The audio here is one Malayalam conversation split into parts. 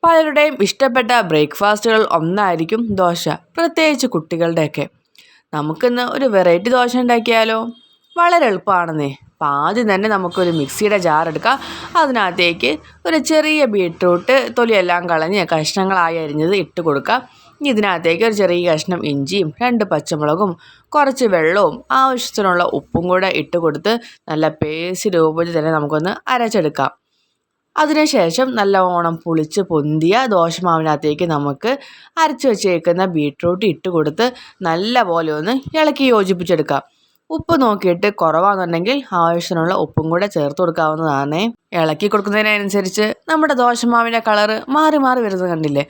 പലരുടെയും ഇഷ്ടപ്പെട്ട ബ്രേക്ക്ഫാസ്റ്റുകൾ ഒന്നായിരിക്കും ദോശ, പ്രത്യേകിച്ച് കുട്ടികളുടെയൊക്കെ. നമുക്കിന്ന് ഒരു വെറൈറ്റി ദോശ ഉണ്ടാക്കിയാലോ? വളരെ എളുപ്പമാണെന്നേ. അപ്പം ആദ്യം തന്നെ നമുക്കൊരു മിക്സിയുടെ ജാർ എടുക്കാം. അതിനകത്തേക്ക് ഒരു ചെറിയ ബീട്രൂട്ട് തൊലിയെല്ലാം കളഞ്ഞ് കഷ്ണങ്ങളായി അരിഞ്ഞത് ഇട്ട് കൊടുക്കാം. ഇതിനകത്തേക്ക് ഒരു ചെറിയ കഷ്ണം ഇഞ്ചിയും 2 പച്ചമുളകും കുറച്ച് വെള്ളവും ആവശ്യത്തിനുള്ള ഉപ്പും കൂടെ ഇട്ട് കൊടുത്ത് നല്ല പേസ്റ്റ് രൂപത്തിൽ തന്നെ നമുക്കൊന്ന് അരച്ചെടുക്കാം. അതിനുശേഷം നല്ലവണ്ണം പുളിച്ച് പൊന്തിയ ദോശമാവിനകത്തേക്ക് നമുക്ക് അരച്ച് വെച്ചേക്കുന്ന ബീട്രൂട്ട് ഇട്ട് കൊടുത്ത് നല്ല പോലെ ഒന്ന് ഇളക്കി യോജിപ്പിച്ചെടുക്കാം. ഉപ്പ് നോക്കിയിട്ട് കുറവാണെന്നുണ്ടെങ്കിൽ ആവശ്യത്തിനുള്ള ഉപ്പും കൂടെ ചേർത്ത് കൊടുക്കാവുന്നതാണ്. ഇളക്കി കൊടുക്കുന്നതിനനുസരിച്ച് നമ്മുടെ ദോശമാവിൻ്റെ കളറ് മാറി മാറി വരുന്നത് കണ്ടില്ലേ?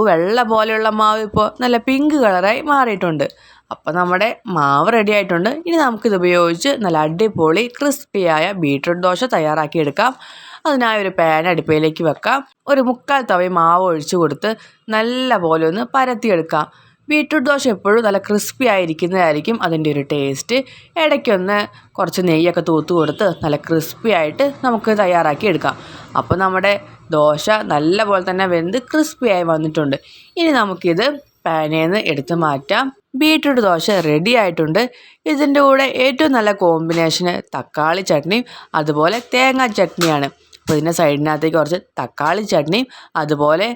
വെള്ള പോലെയുള്ള മാവ് ഇപ്പോൾ നല്ല പിങ്ക് കളറായി മാറിയിട്ടുണ്ട്. അപ്പോൾ നമ്മുടെ മാവ് റെഡി ആയിട്ടുണ്ട്. ഇനി നമുക്കിത് ഉപയോഗിച്ച് നല്ല അടിപൊളി ക്രിസ്പിയായ ബീട്രൂട്ട് ദോശ തയ്യാറാക്കിയെടുക്കാം. അതിനായി ഒരു പാൻ അടുപ്പയിലേക്ക് വെക്കാം. ഒരു 3/4 തവി മാവ് ഒഴിച്ചു കൊടുത്ത് നല്ല പോലെ ഒന്ന് പരത്തിയെടുക്കാം. ബീട്രൂട്ട് ദോശ എപ്പോഴും നല്ല ക്രിസ്പി ആയിരിക്കുന്നതായിരിക്കും അതിൻ്റെ ഒരു ടേസ്റ്റ്. ഇടയ്ക്കൊന്ന് കുറച്ച് നെയ്യൊക്കെ തൂത്ത് കൊടുത്ത് നല്ല ക്രിസ്പി ആയിട്ട് നമുക്ക് തയ്യാറാക്കി എടുക്കാം. അപ്പോൾ നമ്മുടെ ദോശ നല്ല പോലെ തന്നെ വെന്ത് ക്രിസ്പിയായി വന്നിട്ടുണ്ട്. ഇനി നമുക്കിത് പാനിൽ നിന്ന് എടുത്ത് മാറ്റാം. ബീട്രൂട്ട് ദോശ റെഡി ആയിട്ടുണ്ട്. ഇതിൻ്റെ കൂടെ ഏറ്റവും നല്ല കോമ്പിനേഷന് തക്കാളി ചട്നിയും അതുപോലെ തേങ്ങാ ചട്നിയാണ്. അപ്പോൾ ഇതിൻ്റെ സൈഡിനകത്തേക്ക് കുറച്ച് തക്കാളി ചട്നിയും അതുപോലെ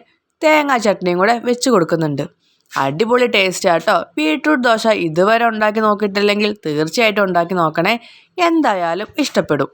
തേങ്ങാ ചട്നിയും കൂടെ വെച്ച് കൊടുക്കുന്നുണ്ട്. അടിപൊളി ടേസ്റ്റ് ആട്ടോ. ബീട്രൂട്ട് ദോശ ഇതുവരെ ഉണ്ടാക്കി നോക്കിയിട്ടില്ലെങ്കിൽ തീർച്ചയായിട്ടും ഉണ്ടാക്കി നോക്കണേ. എന്തായാലും ഇഷ്ടപ്പെടും.